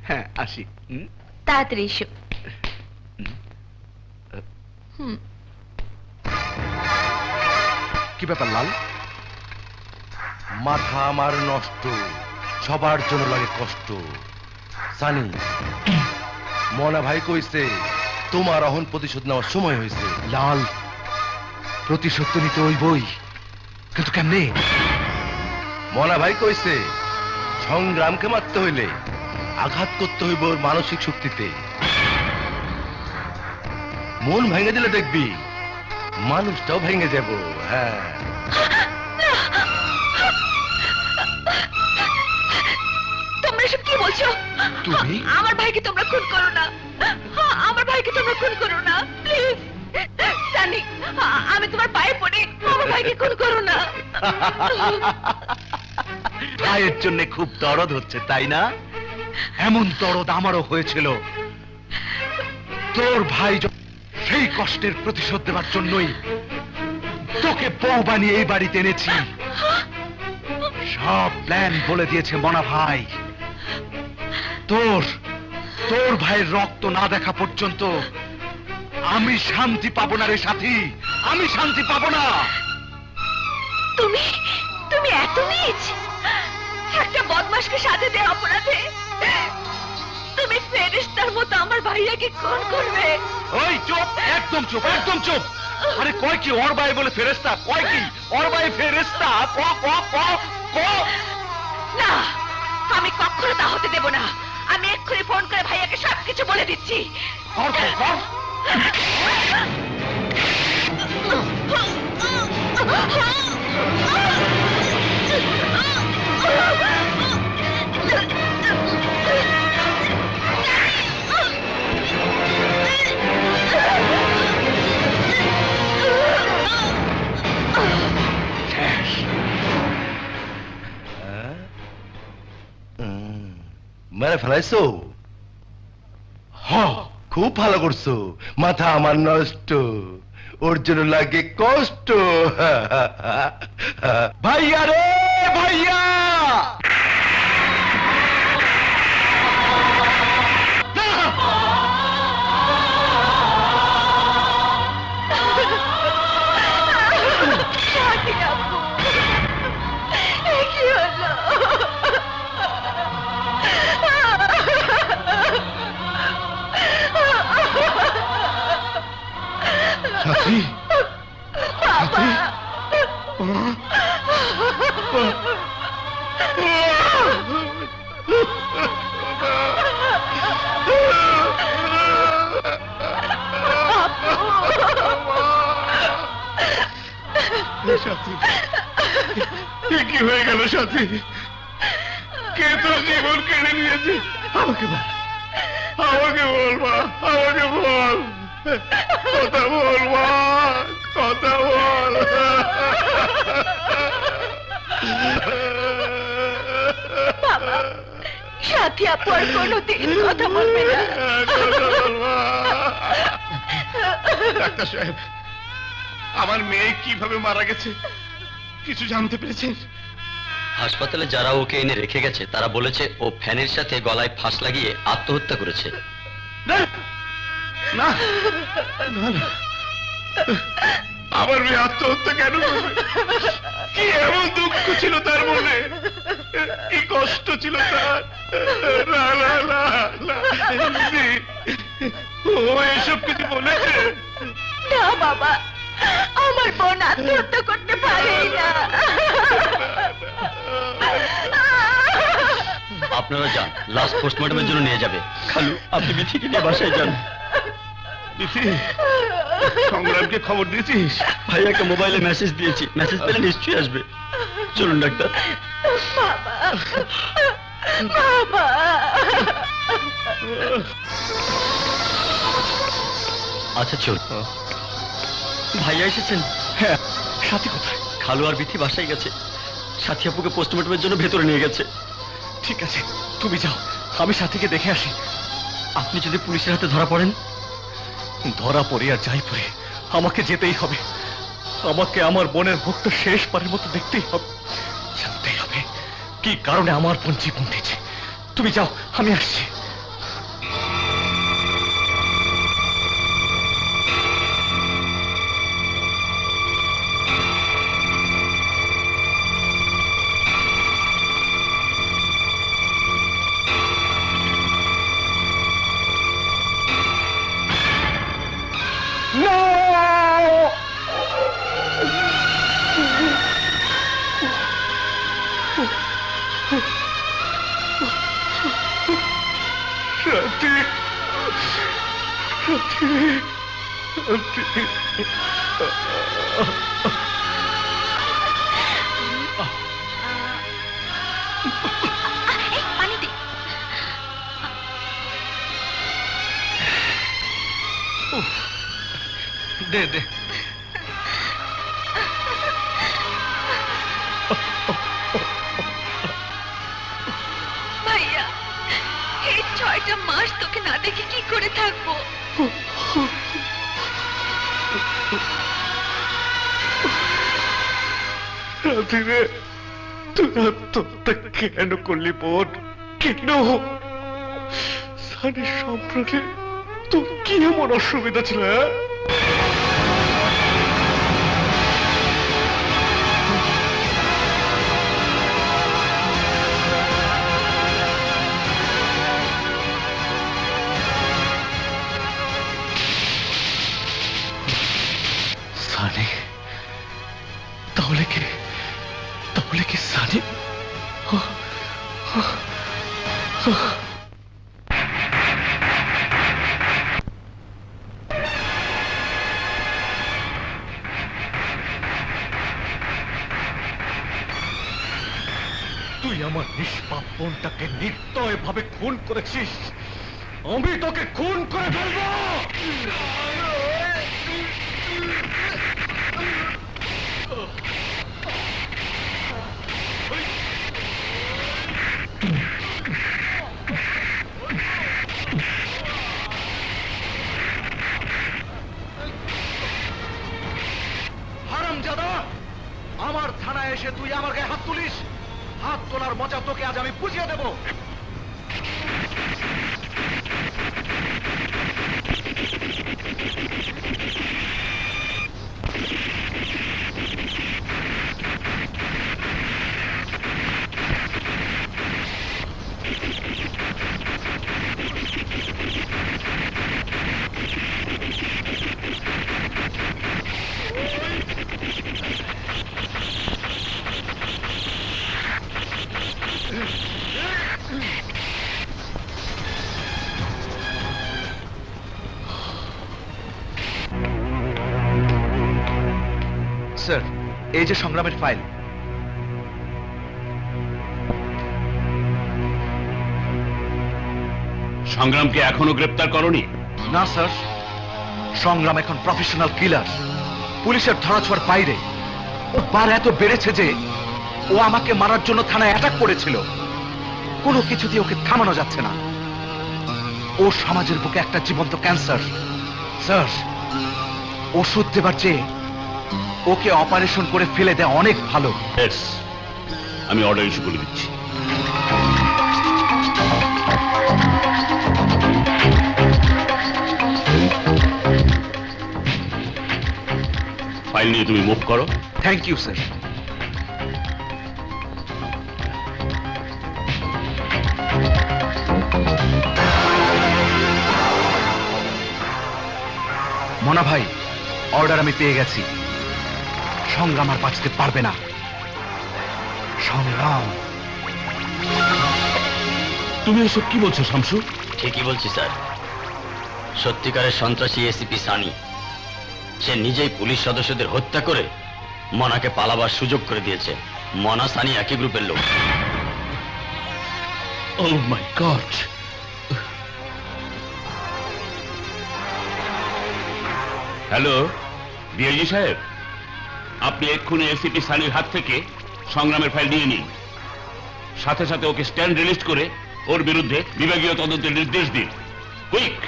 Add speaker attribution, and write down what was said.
Speaker 1: হ্যাঁ আসি।
Speaker 2: তাড়াতাড়ি এসো।
Speaker 1: কি ব্যাপার লাল?
Speaker 3: মাথা আমার নষ্ট, সবার জন্য লাগে কষ্ট। সানি, মনা ভাই কইছে তোমার অহন প্রতিশোধ নেওয়ার সময় হয়েছে।
Speaker 1: লাল, প্রতিশোধ তো নিতে ওই বই, কিন্তু কেমনে?
Speaker 3: মনা ভাই কইছে সংগ্রামকে মারতে হইলে আঘাত করতে হইব ওর মানসিক শক্তিতে। মন ভেঙে দিলে দেখবি মানুষটাও ভেঙে যাব। হ্যাঁ,
Speaker 2: তোমরা এসব কি বলছো?
Speaker 1: তুমি?
Speaker 2: আমার ভাইকে তোমরা খুন করো না, আমার ভাইকে তোমরা খুন করো না প্লিজ। সানি, আমি তোমার পায়ে পড়ি, আমার ভাইকে খুন করো না।
Speaker 1: ভাইয়ের জন্য খুব দরদ হচ্ছে তাই না? এমন দরদ আমারও হয়েছিল। তোর ভাই সেই কষ্টের প্রতিশোধ দেওয়ার জন্যই তোকে বউ বানিয়ে এই বাড়িতে এনেছি। সব প্ল্যান বলে দিয়েছে মনা ভাই। তোর ভাইয়ের রক্ত না দেখা পর্যন্ত আমি শান্তি পাবো না রে সাথী, আমি শান্তি পাবো না।
Speaker 2: তুমি এত নীচ, একটা বদমাশকে সাথে দেওয়া অপরাধে তুমি ফেরেশতার মতো আমার ভাইয়াকে খুন করবে?
Speaker 1: ওই চুপ, একদম চুপ, একদম চুপ। আরে কয় কি ওর ভাই বলে ফেরেশতা? কয় কি ওর ভাই ফেরেশতা? ক ক ক ক।
Speaker 2: না, আমি কখনো তা হতে দেব না। আমি এক্ষুনি ফোন করে ভাইয়াকে সবকিছু বলে দিচ্ছি।
Speaker 1: কর কর কর।
Speaker 3: মেরে ফেলাইছো? খুব ভালো করছো। মাথা আমার নষ্ট, ওর জন্য লাগে কষ্ট।
Speaker 1: ভাইয়া রে ভাইয়া,
Speaker 2: কি হলো?
Speaker 1: সাথী, সাথী, সাথী, কি হয়ে গেল সাথী? কে তোর জীবন কেড়ে নিয়েছে? আমাকে বল, আমাকে বল মা, আমাকে বল, কথা বল মা, কথা বল।
Speaker 2: বাবা, সাথী আপু আর কোনোদিন কথা বলবে না।
Speaker 1: ডাক্তার সাহেব, আমার মেয়ে কিভাবে মারা গেছে কিছু জানতে পেরেছেন?
Speaker 4: হাসপাতালে যারা ওকে এনে রেখে গেছে তারা বলেছে ও ফ্যানের সাথে গলায় ফাঁস লাগিয়ে আত্মহত্যা করেছে।
Speaker 1: না না না না, আমার মেয়ে আত্মহত্যা কেন করবে? কি এমন দুঃখ ছিল তার মনে, কি কষ্ট ছিল তার? না না না না, ও এসব কিছু বলেছে?
Speaker 2: না বাবা, আমার বোন আত্মহত্যা করতে পারেই না।
Speaker 4: আপনারা যান, লাস্ট পোস্টমর্টমের জন্য নিয়ে যাবে। খালু, আপনি বিথিকে নিয়ে বাসায় যান।
Speaker 1: বিথি, সংগ্রামকে খবর দিয়েছিস?
Speaker 4: ভাইয়াকে মোবাইলে মেসেজ দিয়েছি, মেসেজ পেলে নিশ্চয়ই আসবে। চলুন ডাক্তার।
Speaker 2: বাবা, বাবা।
Speaker 4: আচ্ছা চল। ভাইয়া এসেছেন?
Speaker 1: হ্যাঁ, সাথী কোথায়?
Speaker 4: খালু আর বিথি বাসায় গেছে। সাথী আপুকে পোস্টমর্টমের জন্য ভেতরে নিয়ে গেছে।
Speaker 1: ঠিক আছে, তুমি যাও, আমি সাথীকে দেখে আসি।
Speaker 4: আপনি যদি পুলিশের হাতে ধরা পড়েন?
Speaker 1: ধরা পড়ে আর যাই পড়ে আমাকে যেতেই হবে। আমাকে আমার বোনের ভক্ত শেষবারের মতো দেখতেই হবে, জানতেই হবে
Speaker 5: কি কারণে আমার বোন জীবন দিয়েছে। তুমি যাও, আমি আসছি।
Speaker 2: পানি দে।
Speaker 5: দে দে।
Speaker 2: ভাইয়া, এই 6টা মাস তোকে না দেখে কি করে থাকবো?
Speaker 5: রাধিরে, তুই আত্মহত্যা কেন করলি বোন? কেন? সানি সম্পর্কে তোর কি এমন অসুবিধা ছিল? সানি, তাহলে কি সানি? তুই আমার নিষ্পাপ বোনটাকে নির্দয় ভাবে খুন করেছিস। আমি তোকে খুন করে ফেলবো। হারামজাদা, আমার থানায় এসে তুই আমার গায়ে হাত তুলিস। হাত তোলার মজা তোকে আজ আমি বুঝিয়ে দেব। স্যার, এই যে সংগ্রামের ফাইল।
Speaker 1: সংগ্রামকে এখনো গ্রেপ্তার করনি?
Speaker 5: না স্যার, সংগ্রাম এখন প্রফেশনাল কিলার, পুলিশের ধরাছোঁয়ার বাইরে। ও বার এত বেড়েছে যে ও আমাকে মারার জন্য থানায় অ্যাটাক করেছিল। কোনো কিছুতেই ওকে থামানো যাচ্ছে না। ও সমাজের বুকে একটা জীবন্ত ক্যান্সার। স্যার, ওষুধ দেবার চেয়ে ওকে অপারেশন করে ফেলে দেওয়া অনেক ভালো।
Speaker 1: আমি অর্ডার ইস্যু করে দিচ্ছি। ফাইল নিয়ে তুমি মুভ করো।
Speaker 5: Thank you sir. মনা ভাই, অর্ডার আমি পেয়ে গেছি। সংগ্রাম আর বাঁচতে পারবে না। সংগ্রাম।
Speaker 1: তুমি এসব কি বলছো শামসু?
Speaker 4: ঠিকই বলছি স্যার। সত্যিকারের সন্ত্রাসী এসিপি সানি, সে নিজেই পুলিশ সদস্যদের হত্যা করে মনাকে পালাবার সুযোগ করে দিয়েছে। মনা সানি একই গ্রুপের লোক।
Speaker 1: ও মাই গড। হ্যালো ডিআইজি সাহেব, আপনি এক্ষুনি এসিপি সানির হাত থেকে সংগ্রামের ফাইল নিয়ে নিন। সাথে সাথে ওকে স্ট্যান্ড রিলিজ করে ওর বিরুদ্ধে বিভাগীয় তদন্তের নির্দেশ দিন। কুইক।